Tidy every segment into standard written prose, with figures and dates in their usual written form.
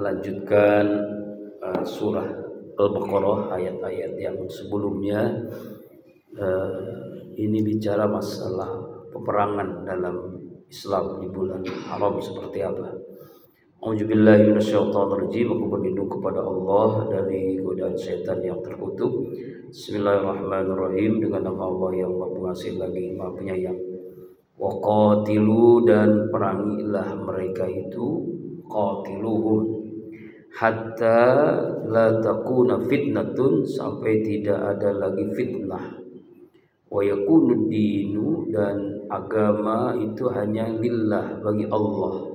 melanjutkan surah Al-Baqarah ayat-ayat yang sebelumnya. Ini bicara masalah peperangan dalam Islam di bulan haram seperti apa. A'udzubillahi minasyaitonirrajim. Aku berlindung kepada Allah dari godaan setan yang terkutuk. Bismillahirrahmanirrahim. Dengan nama Allah yang Maha Pengasih lagi Maha Penyayang. Wa qatilu, dan perangilah mereka itu, qatiluhum, hatta la takuna fitnatun, sampai tidak ada lagi fitnah. Wa yakunu dinu, dan agama itu hanya lillah, bagi Allah.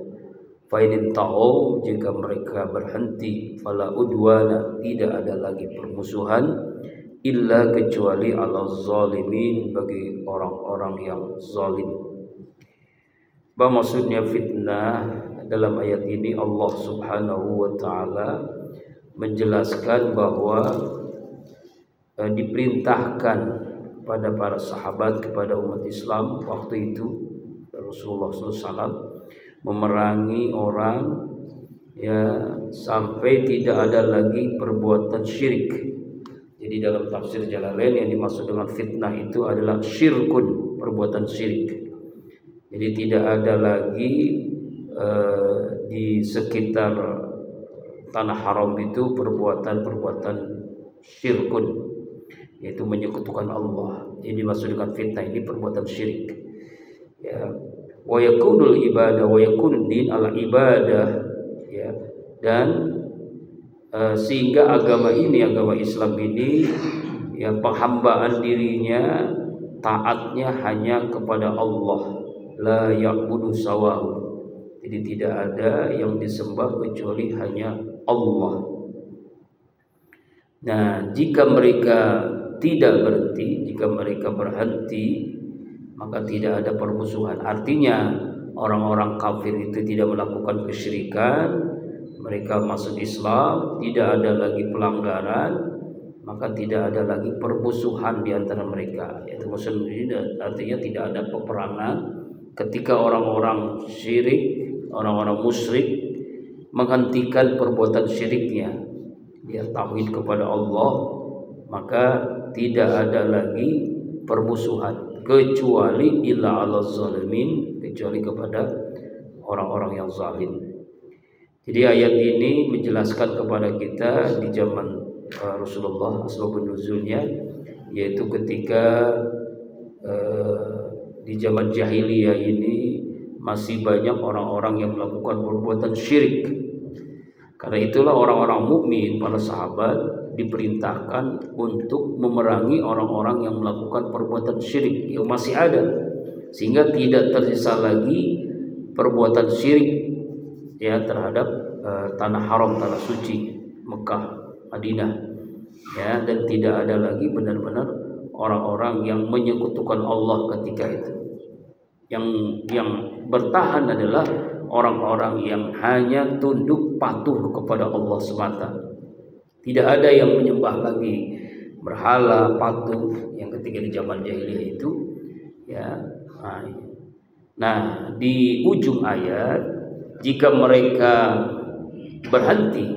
Fa in ta'u, jika mereka berhenti, fala udwana, tidak ada lagi permusuhan, illa, kecuali ala zalimin, bagi orang-orang yang zalim. Apa maksudnya fitnah? Dalam ayat ini Allah Subhanahu wa taala menjelaskan bahwa diperintahkan pada para sahabat, kepada umat Islam waktu itu, Rasulullah SAW memerangi orang sampai tidak ada lagi perbuatan syirik. Jadi dalam tafsir Jalalain yang dimaksud dengan fitnah itu adalah syirkun, perbuatan syirik. Jadi tidak ada lagi di sekitar tanah haram itu perbuatan-perbuatan syirkun, yaitu menyekutukan Allah. Ini dimaksud dengan fitnah, ini perbuatan syirik. Ya. Wa yakunul ibadah wa yakun din ala ibadah, ya. Dan sehingga agama ini, agama Islam ini, ya, penghambaan dirinya, taatnya hanya kepada Allah. La ya'budu sawahu. Jadi tidak ada yang disembah kecuali hanya Allah. Nah, jika mereka tidak berhenti, jika mereka berhenti, maka tidak ada permusuhan. Artinya orang-orang kafir itu tidak melakukan kesyirikan, mereka masuk Islam, tidak ada lagi pelanggaran, maka tidak ada lagi permusuhan di antara mereka. Itu maksudnya, artinya tidak ada peperangan ketika orang-orang syirik, orang-orang musyrik menghentikan perbuatan syiriknya, dia tauhid kepada Allah, maka tidak ada lagi permusuhan, kecuali illa ala zalimin, kecuali kepada orang-orang yang zalim. Jadi ayat ini menjelaskan kepada kita di zaman Rasulullah, asbabun nuzulnya, yaitu ketika di zaman jahiliyah ini masih banyak orang-orang yang melakukan perbuatan syirik. Karena itulah orang-orang mukmin, para sahabat, diperintahkan untuk memerangi orang-orang yang melakukan perbuatan syirik yang masih ada, sehingga tidak tersisa lagi perbuatan syirik, ya, terhadap tanah haram, tanah suci Mekah, Madinah, ya, dan tidak ada lagi benar-benar orang-orang yang menyekutukan Allah ketika itu. Yang bertahan adalah orang-orang yang hanya tunduk patuh kepada Allah semata. Tidak ada yang menyembah lagi berhala, patung, yang ketika di zaman jahiliyah itu, ya. Nah, di ujung ayat, jika mereka berhenti,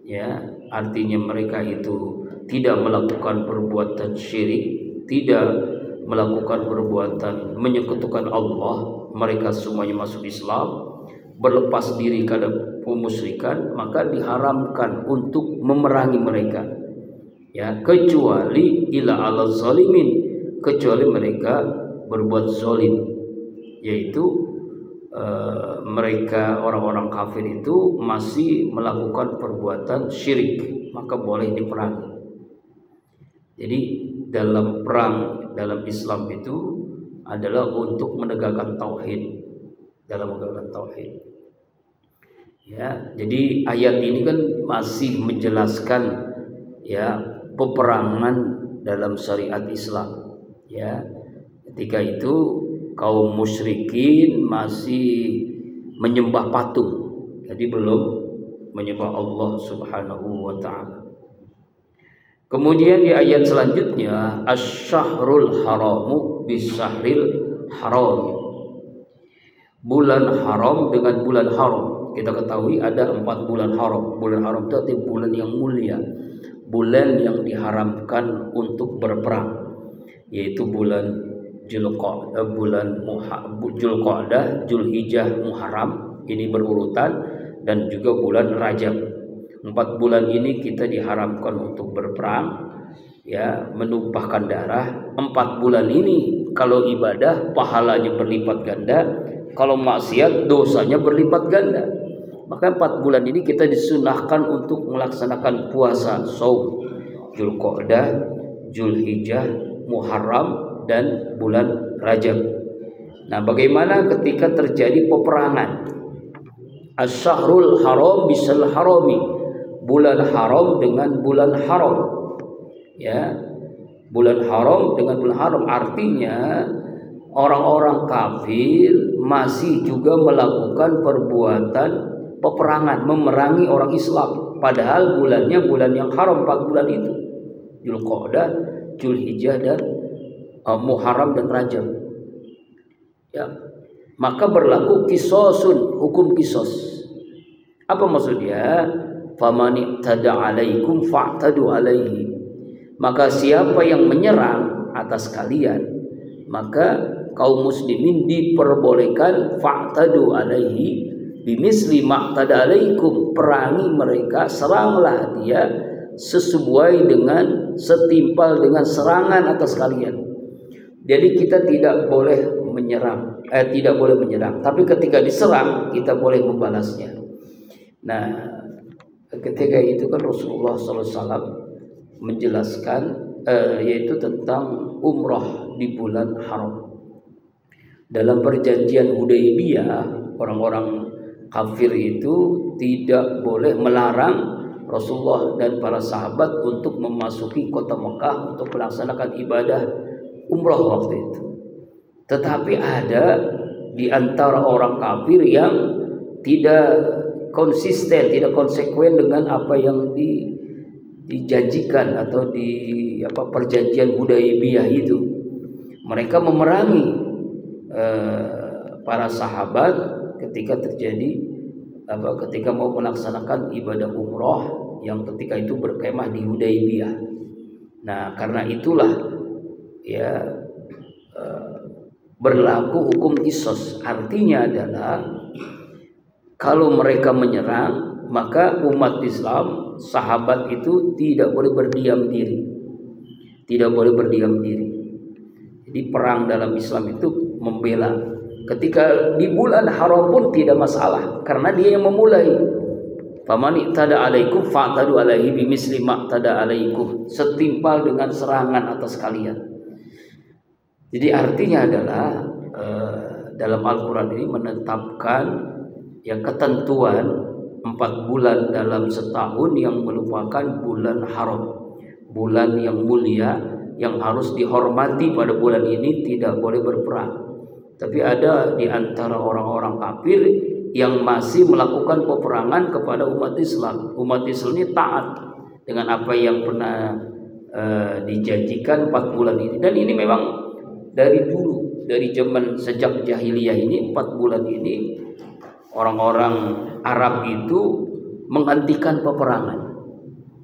ya, artinya mereka itu tidak melakukan perbuatan syirik, tidak melakukan perbuatan menyekutukan Allah, mereka semuanya masuk Islam, berlepas diri kepada pemusyrikan, maka diharamkan untuk memerangi mereka, ya, kecuali ila ala zalimin, kecuali mereka berbuat zalim, yaitu mereka orang-orang kafir itu masih melakukan perbuatan syirik, maka boleh diperangi. Jadi dalam perang dalam Islam itu adalah untuk menegakkan tauhid, dalam menegakkan tauhid. Ya, jadi ayat ini kan masih menjelaskan, ya, peperangan dalam syariat Islam. Ya, ketika itu kaum musyrikin masih menyembah patung, jadi belum menyembah Allah Subhanahu wa taala. Kemudian di ayat selanjutnya, asy-syahrul haramu bis-syahril haram. Bulan haram dengan bulan haram. Kita ketahui ada 4 bulan haram. Bulan haram itu artinya bulan yang mulia, bulan yang diharamkan untuk berperang, yaitu bulan Zulqa'dah, Zulhijjah, Muharram, ini berurutan, dan juga bulan Rajab. 4 bulan ini kita diharamkan untuk berperang, ya, menumpahkan darah. 4 bulan ini kalau ibadah pahalanya berlipat ganda, kalau maksiat dosanya berlipat ganda. Maka 4 bulan ini kita disunahkan untuk melaksanakan puasa, shaum, Zulqa'dah, Zulhijjah, Muharram, dan bulan Rajab. Nah, bagaimana ketika terjadi peperangan? Asy-syahrul haram bisal harami, bulan haram dengan bulan haram. Ya, bulan haram dengan bulan haram artinya orang-orang kafir masih juga melakukan perbuatan peperangan, memerangi orang Islam, padahal bulannya bulan yang haram. 4 bulan itu Zulqa'dah, Zulhijjah, dan Muharram dan Rajab. Ya, maka berlaku qisasun, hukum qisas. Apa maksudnya? Famani tada alaikum fa'tadu alaihi. Maka siapa yang menyerang atas kalian, maka kaum muslimin diperbolehkan fa'tadu alaihi bimisli ma'tada alaikum, perangi mereka, seranglah dia sesuai dengan, setimpal dengan serangan atas kalian. Jadi kita tidak boleh menyerang, tapi ketika diserang kita boleh membalasnya. Nah, ketika itu kan Rasulullah SAW menjelaskan yaitu tentang umrah di bulan haram. Dalam perjanjian Hudaybiyah, orang-orang kafir itu tidak boleh melarang Rasulullah dan para sahabat untuk memasuki kota Mekah untuk melaksanakan ibadah umrah waktu itu. Tetapi ada di antara orang kafir yang tidak konsisten, tidak konsekuen dengan apa yang dijanjikan atau di perjanjian Hudaybiyah itu. Mereka memerangi para sahabat ketika ketika mau melaksanakan ibadah umrah yang ketika itu berkemah di Hudaybiyah. Nah, karena itulah ya berlaku hukum qisas. Artinya adalah kalau mereka menyerang, maka umat Islam, sahabat itu tidak boleh berdiam diri. Tidak boleh berdiam diri. Jadi perang dalam Islam itu membela. Ketika di bulan haram pun tidak masalah, karena dia yang memulai. Famani tada alaikum fa'tadu alaihi bimisli ma'tada alaikum, setimpal dengan serangan atas kalian. Jadi artinya adalah dalam Al-Quran ini menetapkan yang ketentuan 4 bulan dalam setahun yang merupakan bulan haram, bulan yang mulia yang harus dihormati. Pada bulan ini tidak boleh berperang. Tapi ada di antara orang-orang kafir yang masih melakukan peperangan kepada umat Islam. Umat Islam ini taat dengan apa yang pernah dijanjikan 4 bulan ini. Dan ini memang dari dulu, dari zaman sejak jahiliyah ini, 4 bulan ini orang-orang Arab itu menghentikan peperangan.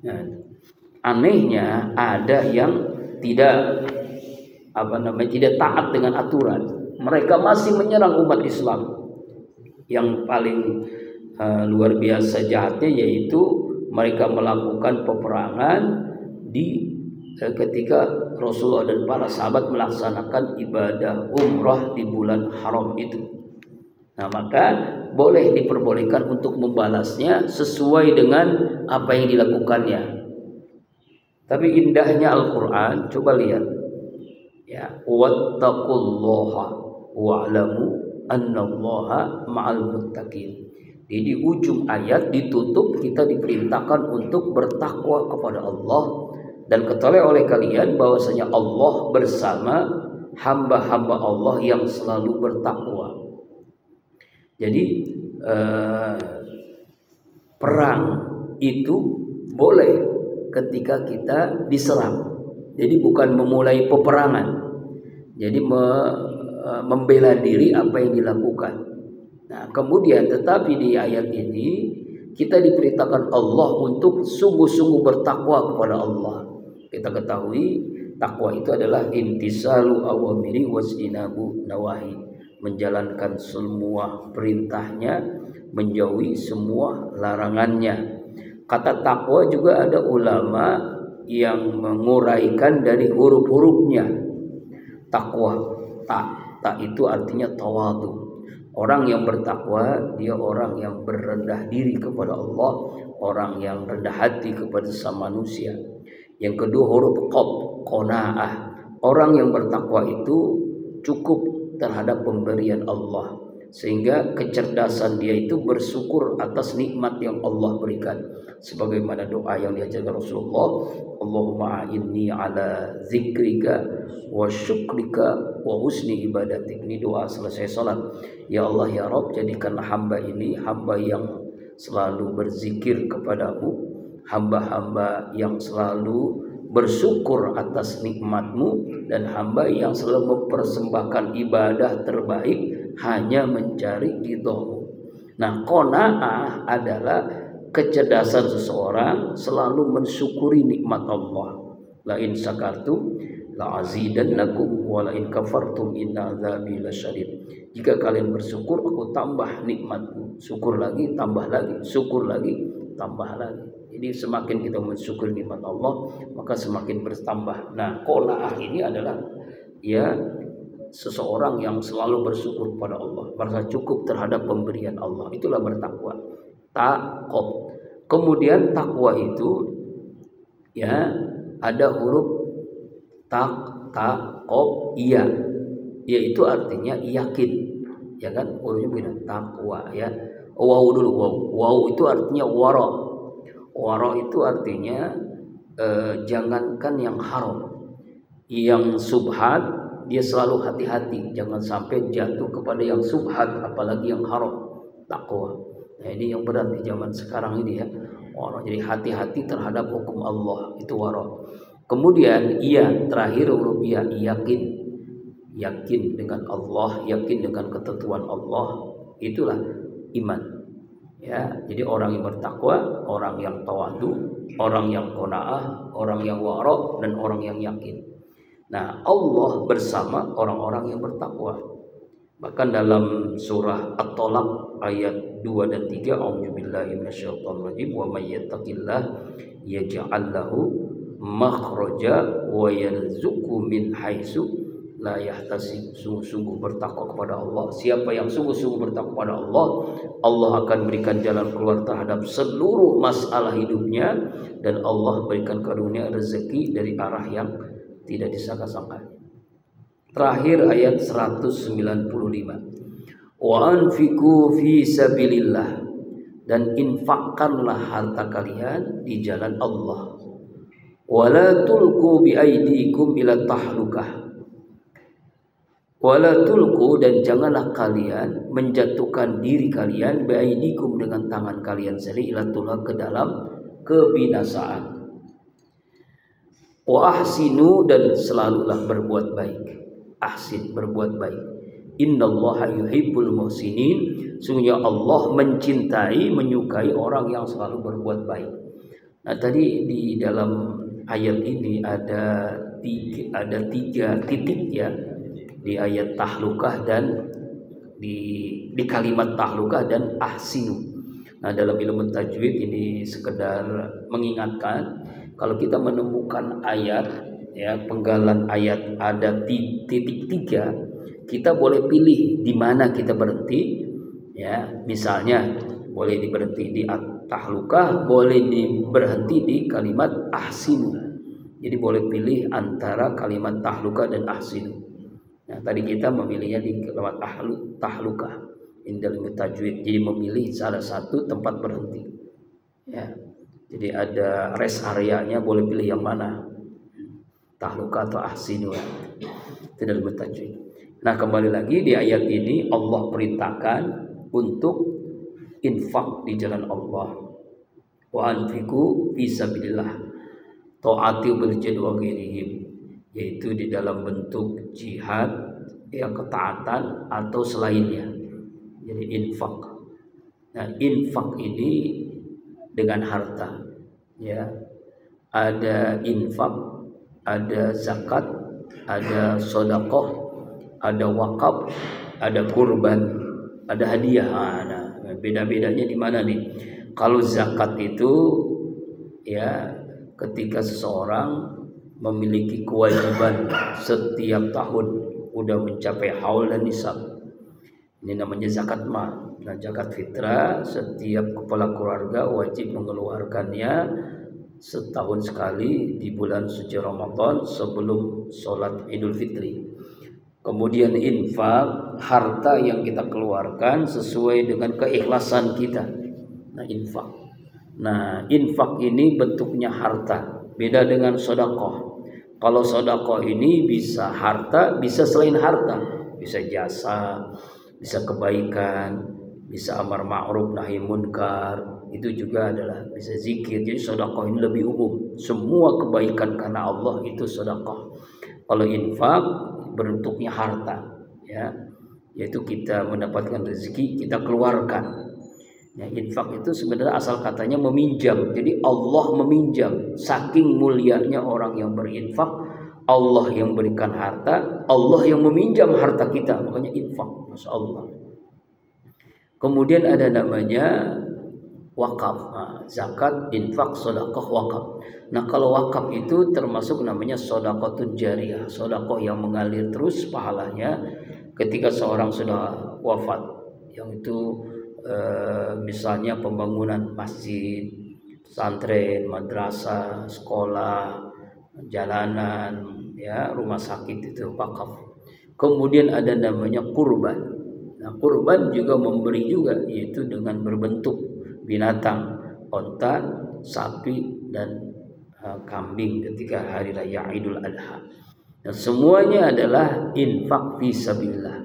Nah, anehnya ada yang tidak taat dengan aturan. Mereka masih menyerang umat Islam. Yang paling luar biasa jahatnya yaitu mereka melakukan peperangan ketika Rasulullah dan para sahabat melaksanakan ibadah umrah di bulan haram itu. Nah, maka boleh diperbolehkan untuk membalasnya sesuai dengan apa yang dilakukannya. Tapi indahnya Al-Quran, coba lihat ya, wattaqullaha wa'lamu annallaha ma'al muttaqin. Di ujung ayat ditutup, kita diperintahkan untuk bertakwa kepada Allah, dan ketahui oleh kalian bahwasanya Allah bersama hamba-hamba Allah yang selalu bertakwa. Jadi perang itu boleh ketika kita diserang. Jadi bukan memulai peperangan. Jadi membela diri apa yang dilakukan. Nah, kemudian tetapi di ayat ini kita diperintahkan Allah untuk sungguh-sungguh bertakwa kepada Allah. Kita ketahui takwa itu adalah intisalu awamiri wasinabu nawahi, menjalankan semua perintahnya, menjauhi semua larangannya. Kata takwa juga ada ulama yang menguraikan dari huruf-hurufnya. Takwa, tak itu artinya tawadu. Orang yang bertakwa, dia orang yang berendah diri kepada Allah, orang yang rendah hati kepada sesama manusia. Yang kedua huruf qaf, qanaah. Orang yang bertakwa itu cukup terhadap pemberian Allah, sehingga kecerdasan dia itu bersyukur atas nikmat yang Allah berikan. Sebagaimana doa yang diajarkan Rasulullah, Allahumma a'inni ala zikrika wa syukrika wa husni ibadatik. Ini doa selesai salat. Ya Allah ya Rabb, jadikanlah hamba ini hamba yang selalu berzikir kepadamu, hamba-hamba yang selalu bersyukur atas nikmatmu, dan hamba yang selalu mempersembahkan ibadah terbaik hanya mencari ridhamu. Nah, qanaah adalah kecerdasan seseorang selalu mensyukuri nikmat Allah. La in syakartum la azidannakum wa la in kafartum inna adzabi lasyadid. Jika kalian bersyukur, aku tambah nikmatku. Syukur lagi, tambah lagi. Syukur lagi, tambah lagi. Jadi semakin kita mensyukuri nikmat Allah, maka semakin bertambah. Nah, qanaah ini adalah ya seseorang yang selalu bersyukur kepada Allah, merasa cukup terhadap pemberian Allah. Itulah bertakwa. Taqwa. Kemudian takwa itu ya ada huruf iya, yaitu artinya yakin, ya kan? Hurufnya beda. Takwa ya. Waw dulu, waw itu artinya wara. Wara itu artinya jangankan yang haram, yang subhat dia selalu hati-hati, jangan sampai jatuh kepada yang subhat, apalagi yang haram. Takwa. Nah, ini yang berat di zaman sekarang ini ya. Wara. Jadi hati-hati terhadap hukum Allah, itu wara. Kemudian iya, terakhir huruf iya, yakin. Yakin dengan Allah, yakin dengan ketentuan Allah, itulah iman. Ya, jadi orang yang bertakwa, orang yang tawadu, orang yang qanaah, orang yang wara, dan orang yang yakin. Nah, Allah bersama orang-orang yang bertakwa. Bahkan dalam surah At-Talaq ayat 2 dan 3, a'udzubillahi minasyaitonirrajim, wa may yattaqillah yaj'al lahu makhraja wa yarzuqhu min haitsu la yahtasib. Sungguh-sungguh bertakwa kepada Allah. Siapa yang sungguh-sungguh bertakwa kepada Allah, Allah akan berikan jalan keluar terhadap seluruh masalah hidupnya, dan Allah berikan karunia rezeki dari arah yang tidak disangka-sangka. Terakhir ayat 195. Wa anfiqu fi sabilillah, dan infakkanlah harta kalian di jalan Allah. Wala tulqu bi aidikum ila tahlukah. Wala tulqu, dan janganlah kalian menjatuhkan diri kalian bi aidikum dengan tangan kalian sendiri ila tulha, ke dalam kebinasaan. Wa ahsinu, dan selalulah berbuat baik. Ahsin, berbuat baik. Innallaha yuhibbul muhsinin. Sungguhnya Allah mencintai, menyukai orang yang selalu berbuat baik. Nah, tadi di dalam ayat ini ada tiga titik ya, di ayat tahlukah dan di kalimat tahlukah dan ahsinu. Nah, dalam ilmu tajwid ini sekedar mengingatkan, kalau kita menemukan ayat ya, penggalan ayat ada titik tiga, kita boleh pilih di mana kita berhenti ya. Misalnya boleh berhenti di tahlukah, boleh berhenti di kalimat ahsinu. Jadi boleh pilih antara kalimat tahlukah dan ahsinu. Nah, tadi kita memilihnya di kalimat tahlukah dalam tajwid. Jadi memilih salah satu tempat berhenti ya. Jadi ada rest areanya, boleh pilih yang mana, tahlukah atau ahsinu, tidak bertajwid. Nah, kembali lagi di ayat ini Allah perintahkan untuk infak di jalan Allah. Wa anfiqu fi sabilillah ta'ati bil jihad wa ghairihim, yaitu di dalam bentuk jihad, ya, ketaatan atau selainnya. Jadi infak. Nah, infak ini dengan harta, ya. Ada infak, ada zakat, ada sedekah, ada wakaf, ada kurban, ada hadiah. Nah, beda-bedanya di mana nih? Kalau zakat itu ya ketika seseorang memiliki kewajiban setiap tahun udah mencapai haul dan nisab. Ini namanya zakat mal. Nah, zakat fitrah setiap kepala keluarga wajib mengeluarkannya setahun sekali di bulan suci Ramadan sebelum sholat Idul Fitri. Kemudian infak, harta yang kita keluarkan sesuai dengan keikhlasan kita. Nah, infak. Nah, infak ini bentuknya harta. Beda dengan sedekah. Kalau sedekah ini bisa harta, bisa selain harta, bisa jasa, bisa kebaikan, bisa amar ma'ruf nahi munkar, itu juga adalah bisa zikir. Jadi sedekah ini lebih umum. Semua kebaikan karena Allah itu sedekah. Kalau infak bentuknya harta, ya, yaitu kita mendapatkan rezeki kita keluarkan. Ya, infak itu sebenarnya asal katanya meminjam. Jadi Allah meminjam. Saking mulianya orang yang berinfak, Allah yang berikan harta, Allah yang meminjam harta kita. Makanya infak, masya Allah. Kemudian ada namanya wakaf, zakat, infak, sedekah, wakaf. Nah, kalau wakaf itu termasuk namanya sedekahun jariyah, sedekah yang mengalir terus pahalanya ketika seorang sudah wafat. Yang itu misalnya pembangunan masjid, pesantren, madrasah, sekolah, jalanan, ya, rumah sakit, itu wakaf. Kemudian ada namanya kurban. Nah, kurban juga memberi juga, yaitu dengan berbentuk binatang, onta, sapi, dan kambing ketika hari raya Idul Adha. Nah, semuanya adalah infak fisabilillah.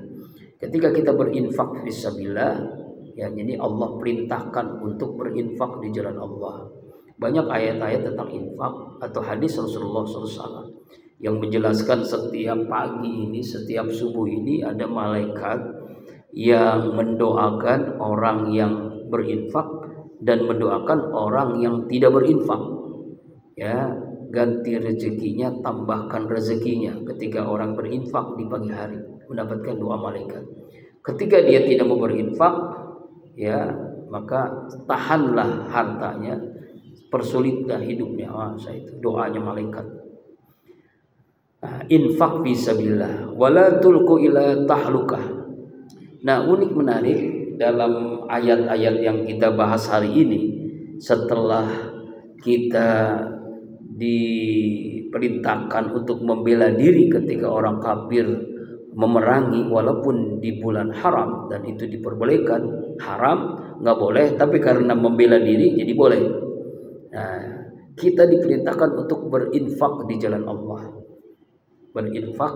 Ketika kita berinfak fisabilillah, ya, ini Allah perintahkan untuk berinfak di jalan Allah. Banyak ayat-ayat tentang infak atau hadis Rasulullah SAW yang menjelaskan setiap pagi ini, setiap subuh ini ada malaikat yang mendoakan orang yang berinfak dan mendoakan orang yang tidak berinfak. Ya, ganti rezekinya, tambahkan rezekinya. Ketika orang berinfak di pagi hari mendapatkan doa malaikat. Ketika dia tidak mau berinfak, ya, maka tahanlah hartanya, persulitlah hidupnya. Itu doanya malaikat. Nah, infak fisabilillah wala tulqu ila tahlukah. Nah, unik menarik dalam ayat-ayat yang kita bahas hari ini, setelah kita diperintahkan untuk membela diri ketika orang kafir memerangi walaupun di bulan haram, dan itu diperbolehkan. Haram nggak boleh, tapi karena membela diri jadi boleh. Nah, kita diperintahkan untuk berinfak di jalan Allah, berinfak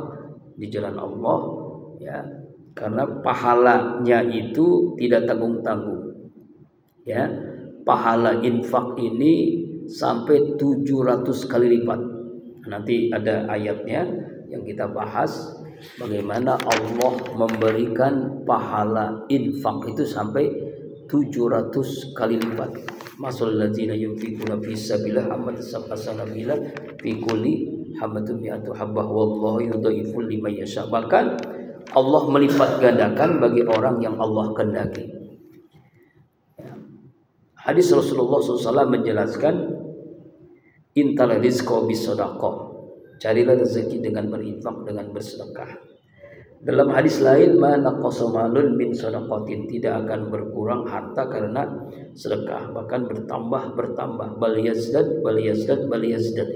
di jalan Allah, ya, karena pahalanya itu tidak tanggung-tanggung. Ya, pahala infak ini sampai 700 kali lipat. Nanti ada ayatnya yang kita bahas bagaimana Allah memberikan pahala infak itu sampai 700 kali lipat. Masalul ladzina yunfiquna fisabilillah hasanabila fi kulli habatin mi'atu habbah wallahu yudhaifu liman yasha. Bahkan Allah melipat gandakan bagi orang yang Allah kehendaki. Hadis Rasulullah SAW menjelaskan, intal rizqa bisadaqah, carilah rezeki dengan berinfak, dengan bersedekah. Dalam hadis lain, ma naqasa malun min sadaqatin, tidak akan berkurang harta karena sedekah, bahkan bertambah, bal yazdad,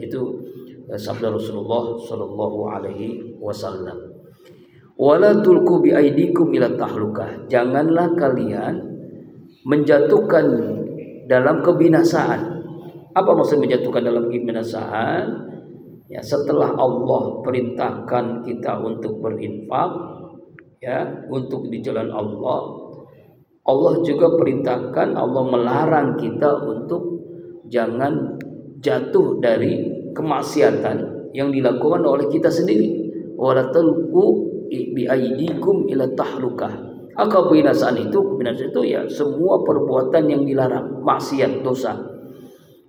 itu sabda Rasulullah SAW. Wala tulqu bi aidikum ila tahlukah, janganlah kalian menjatuhkan dalam kebinasaan. Apa maksud menjatuhkan dalam kebinasaan? Ya, setelah Allah perintahkan kita untuk berinfak, ya, untuk di jalan Allah, Allah juga perintahkan, Allah melarang kita untuk jangan jatuh dari kemaksiatan yang dilakukan oleh kita sendiri. Wala talqu bi aidikum ila tahlukah. Kebinasaan itu ya semua perbuatan yang dilarang, maksiat, dosa.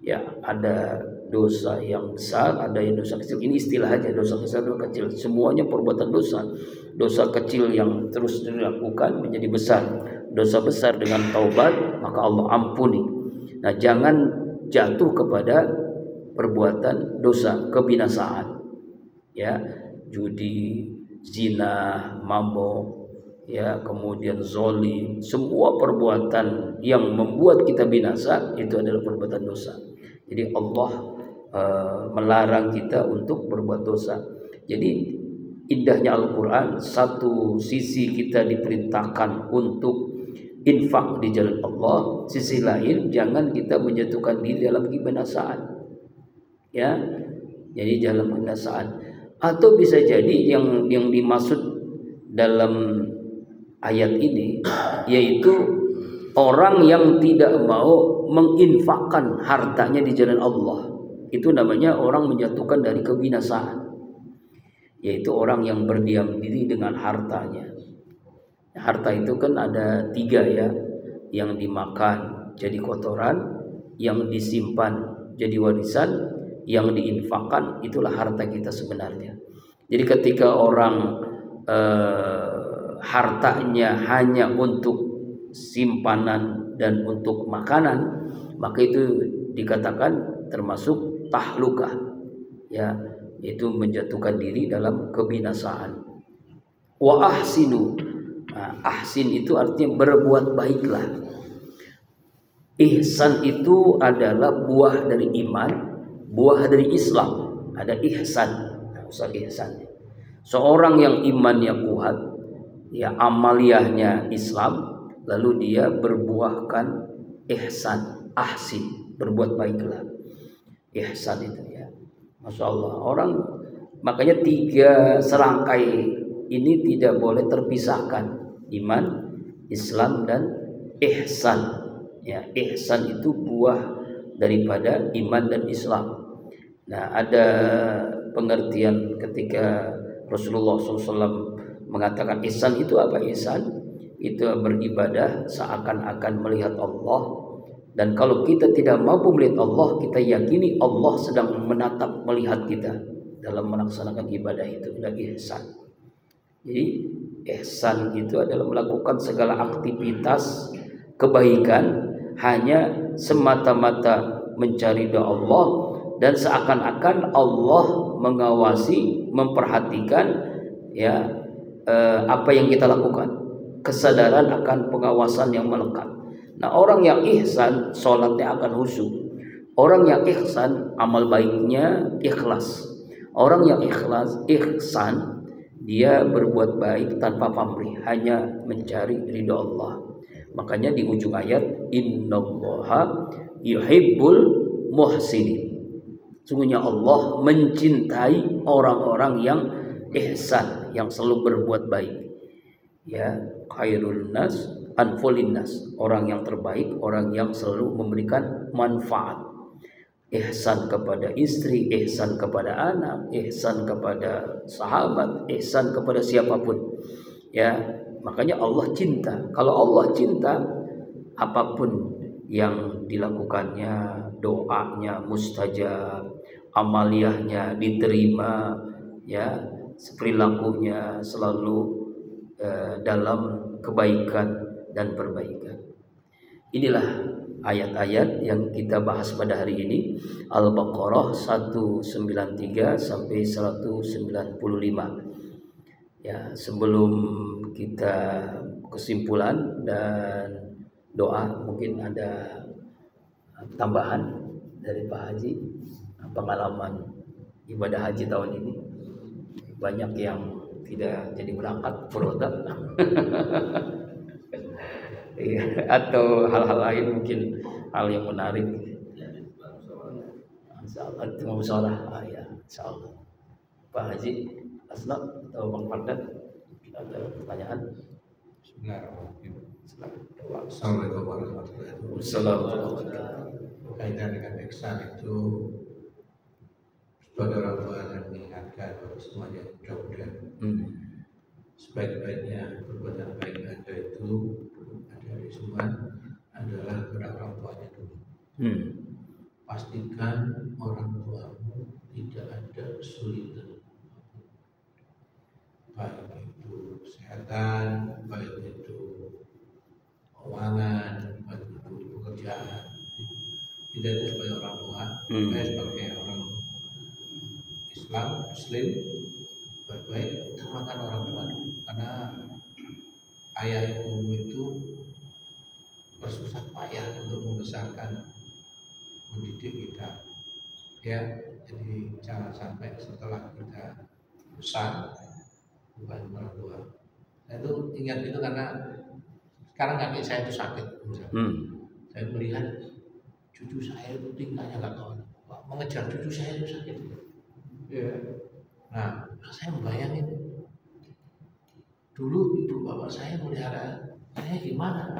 Ya, ada dosa yang besar, ada yang dosa kecil. Ini istilah aja, dosa besar, dosa kecil. Semuanya perbuatan dosa. Dosa kecil yang terus dilakukan menjadi besar. Dosa besar dengan taubat, maka Allah ampuni. Nah, jangan jatuh kepada perbuatan dosa, kebinasaan. Ya, judi, zina, mabuk, ya, kemudian zolim, semua perbuatan yang membuat kita binasa itu adalah perbuatan dosa. Jadi Allah melarang kita untuk berbuat dosa. Jadi indahnya Al-Quran, satu sisi kita diperintahkan untuk infak di jalan Allah, sisi lain jangan kita menjatuhkan diri dalam kebinasaan. Ya, jadi dalam kebinasaan. Atau bisa jadi yang dimaksud dalam ayat ini yaitu orang yang tidak mau menginfakkan hartanya di jalan Allah. Itu namanya orang menjatuhkan dari kebinasaan, yaitu orang yang berdiam diri dengan hartanya. Harta itu kan ada 3 ya, yang dimakan jadi kotoran, yang disimpan jadi warisan, yang diinfakkan itulah harta kita sebenarnya. Jadi ketika orang hartanya hanya untuk simpanan dan untuk makanan, maka itu dikatakan termasuk tahlukah, ya, itu menjatuhkan diri dalam kebinasaan. Wa ahsinu, nah, ahsin itu artinya berbuat baiklah. Ihsan itu adalah buah dari iman, buah dari Islam. Ada ihsan, nah, usah ihsan. Seorang yang imannya kuat, ya, amaliyahnya Islam, lalu dia berbuahkan ihsan, ahsin, berbuat baiklah. Ihsan itu ya, Masya Allah. Orang makanya 3 serangkai ini tidak boleh terpisahkan, iman, Islam, dan ihsan. Ya, ihsan itu buah daripada iman dan Islam. Nah, ada pengertian ketika Rasulullah SAW mengatakan ihsan itu apa? Ihsan itu beribadah seakan-akan melihat Allah. Dan kalau kita tidak mampu melihat Allah, kita yakini Allah sedang menatap, melihat kita dalam melaksanakan ibadah itu. Adalah ihsan. Jadi ihsan itu adalah melakukan segala aktivitas kebaikan hanya semata-mata mencari ridha Allah, dan seakan-akan Allah mengawasi, memperhatikan, ya, apa yang kita lakukan. Kesadaran akan pengawasan yang melekat. Nah, orang yang ihsan, sholatnya akan khusyuk. Orang yang ihsan, amal baiknya ikhlas. Orang yang ihsan, dia berbuat baik tanpa pamrih, hanya mencari ridha Allah. Makanya di ujung ayat, innallaha yuhibbul muhsinin. Sungguhnya Allah mencintai orang-orang yang ihsan, yang selalu berbuat baik. Ya, khairul nas anfulin nas, orang yang terbaik, orang yang selalu memberikan manfaat. Ihsan kepada istri, ihsan kepada anak, ihsan kepada sahabat, ihsan kepada siapapun. Ya, makanya Allah cinta. Kalau Allah cinta, apapun yang dilakukannya, doanya mustajab, amaliyahnya diterima, ya, perilakunya selalu dalam kebaikan dan perbaikan. Inilah ayat-ayat yang kita bahas pada hari ini, Al-Baqarah 193 sampai 195. Ya, sebelum kita kesimpulan dan doa, mungkin ada tambahan dari Pak Haji, pengalaman ibadah haji tahun ini. Banyak yang tidak jadi berangkat, berobat. Atau hal-hal lain, mungkin hal yang menarik. Insyaallah itu musalah, ya, insyaallah. Pak Haji Asna atau Bang Fardan, ada pertanyaan? Assalamualaikum warahmatullahi wabarakatuh. Berkaitan dengan ihsan itu, sebagai orang tua yang mengingatkan kepada semuanya, mudah-mudahan sebaik-baiknya perbuatan baik ada itu ada Rizwan adalah kepada orang tuanya dulu. Pastikan orang tuamu tidak ada kesulitan, baik itu kesehatan, baik itu keuangan, baik itu pekerjaan. Tidak itu sebagai orang tua, sebagai orang Islam, Muslim, baik utamakan orang tua dulu. Karena ayah ibumu itu bersusah payah untuk membesarkan, mendidik kita, ya. Jadi jangan sampai setelah kita besar bukan orang tua. Saya itu ingat itu karena sekarang kaki saya itu sakit. Saya melihat cucu saya itu tingkahnya nggak tahu, mengejar cucu saya itu sakit. Ya. Nah, saya membayangin dulu ibu bapak saya melihara saya gimana.